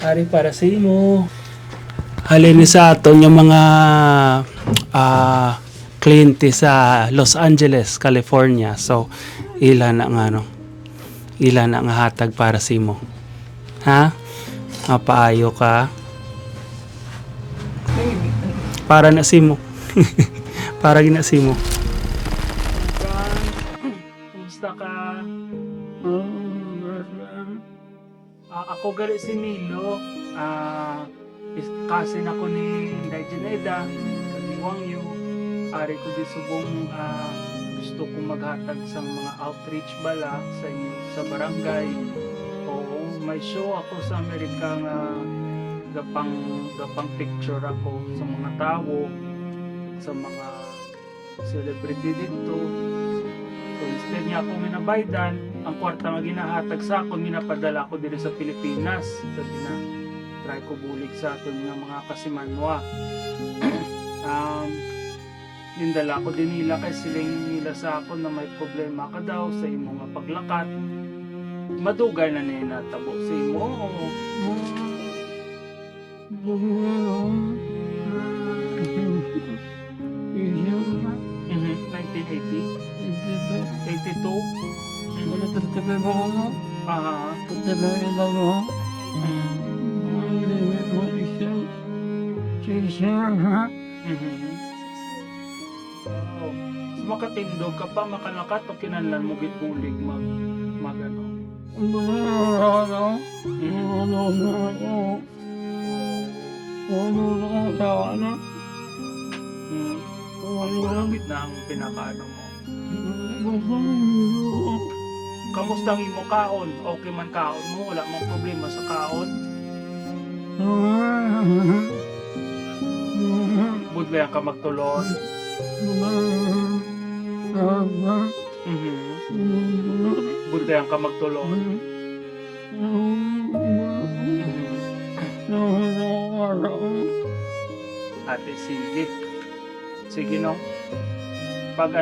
Ari para sa imo. Halin sa aton yung mga kliyente sa Los Angeles, California. So, ilan ang ilan ang hatag para sa imo. Ha? Mapaayo ka. Para na simo. Para gina simo. Kumusta ka? Ako gali si Milo. Kasi ako ni Inday Janeda, ni Wang Yu. Ari ko di subong gusto kong maghatag sa mga outreach bala sa inyo sa barangay. Oo, may show ako sa Amerika nga gapang picture ako sa mga tao, sa mga celebrity dito. So instead niya ako minabaydan, ang kwarta nga ginahatag sa akon, minapadala ko dito sa Pilipinas. So try ko bulig sa aton nga mga kasimanwa. Nindala ko din nila kay siling nila sa akon na may problema ka daw sa imo nga paglakat. Madugay na niya natabo sa imo. 1982. So, makatindog ka pa, makalakat o kinanlan mo gitbulig magano. Malapit na ang pinakaano mo. Kamusta ang imo kaon? Okay man kaon mo? Wala mong problema sa kaon? Budlayan ka magtulon? Budlayan ka magtulon? Ate, sige no. Pag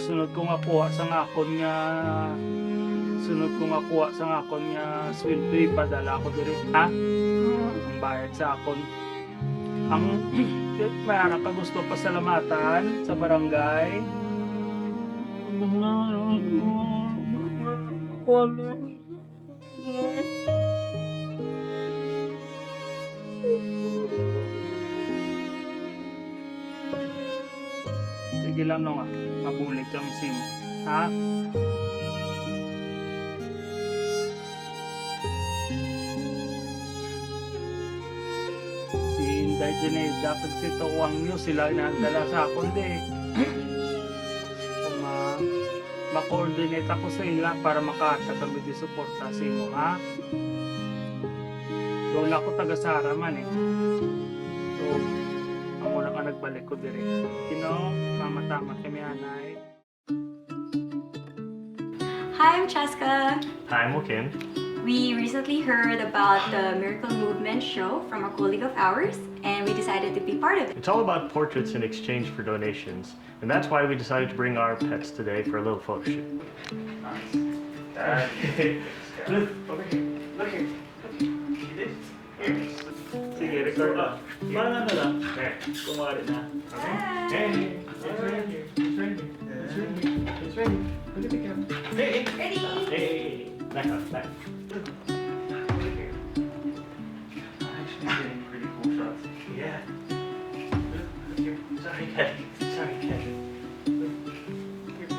sunod ko nga kuha sa ngakon nga sweldo, ipadala ko diri, ha? Ang bayad sa akon. Ang mayroon ka gusto pasalamatan sa barangay? Sige lang no nga, mabulig kang sim, ha? Si Inday Janeda, pag si Wang Yu, sila nagdala sa akon di. Kung ma-coordinate ako sa ila para makatag kami di suporta sa imo, ha? Doon ako taga-Sara man eh. So, amo na ka nagbalik ko dire. Tama kami anay. Hi, I'm Cheska. Hi, I'm Joaquin. We recently heard about the Miracle Movement show from a colleague of ours, and we decided to be part of it. It's all about portraits in exchange for donations, and that's why we decided to bring our pets today for a little photo shoot. Look, over here. Look here. See this? Here. Sige, record na. Parang lang. There. Kumari na. Okay? Hey, it's right here. It's right here. It's right here. It's right here. Look at the camera. Hey, Ready? Hey. Back up, back. Look. Over here. I'm actually getting pretty cool shots. Yeah. Look here. Sorry, cat. Sorry, cat. Look here.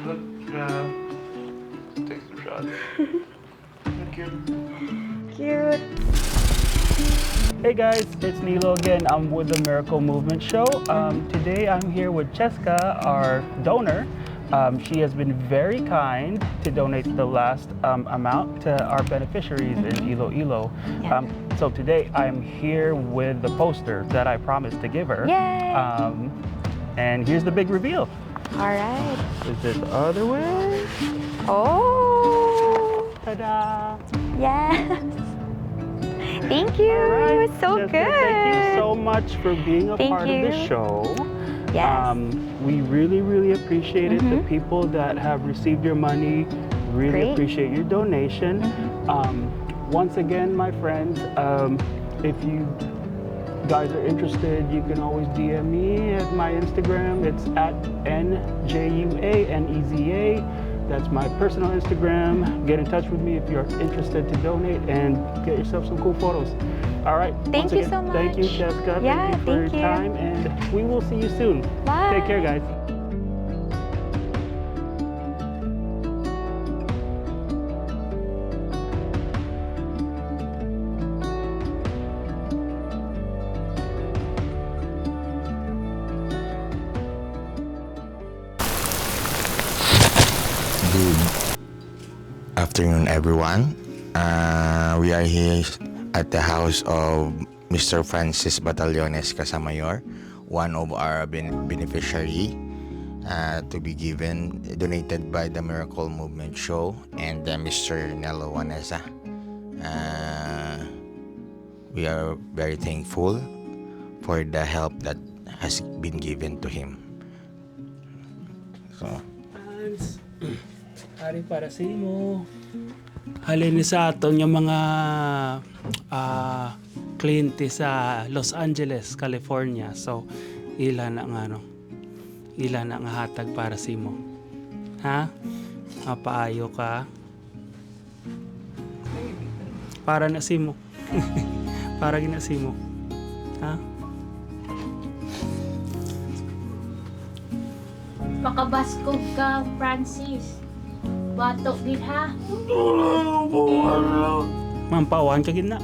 Look, take some shots. Look here. Cute. Hey guys, it's Nilo again. I'm with the Miracle Movement Show. Today I'm here with Cheska, our donor. She has been very kind to donate the last amount to our beneficiaries in Iloilo. Yeah. So today I'm here with the poster that I promised to give her. Yay! And here's the big reveal. All right. Is it the other way? Oh, Ta-da! yes. Thank you. Alright, So Jessica, good. Thank you so much for being a Thank part of the you. show. Yes. We really, really appreciate it. The people that have received your money, Really Great. appreciate your donation. Once again, my friends, if you guys are interested, you can always DM me at my Instagram. It's at NJUANEZA. That's my personal Instagram. Get in touch with me if you're interested to donate and get yourself some cool photos. All right. Thank once you again, so Thank you, much. Jessica. Yeah, thank you for thank your you. time, and we will see you soon. Bye. Take care, guys. Good afternoon, everyone. We are here at the house of Mr. Francis Batallones Casamayor, one of our beneficiary to be donated by the Miracle Movement Show and Mr. Nello Wanesa. We are very thankful for the help that has been given to him. So, Hari para sa imo. Halin ni sa aton yung mga kliyente sa Los Angeles, California. So, ilan na nga hatag para sa imo. Ha? Mapaayo ka. Para na sa imo. Para gina sa imo. Ha? Makabaskog ka, Francis. Batok din ha. Mampawan ka gina.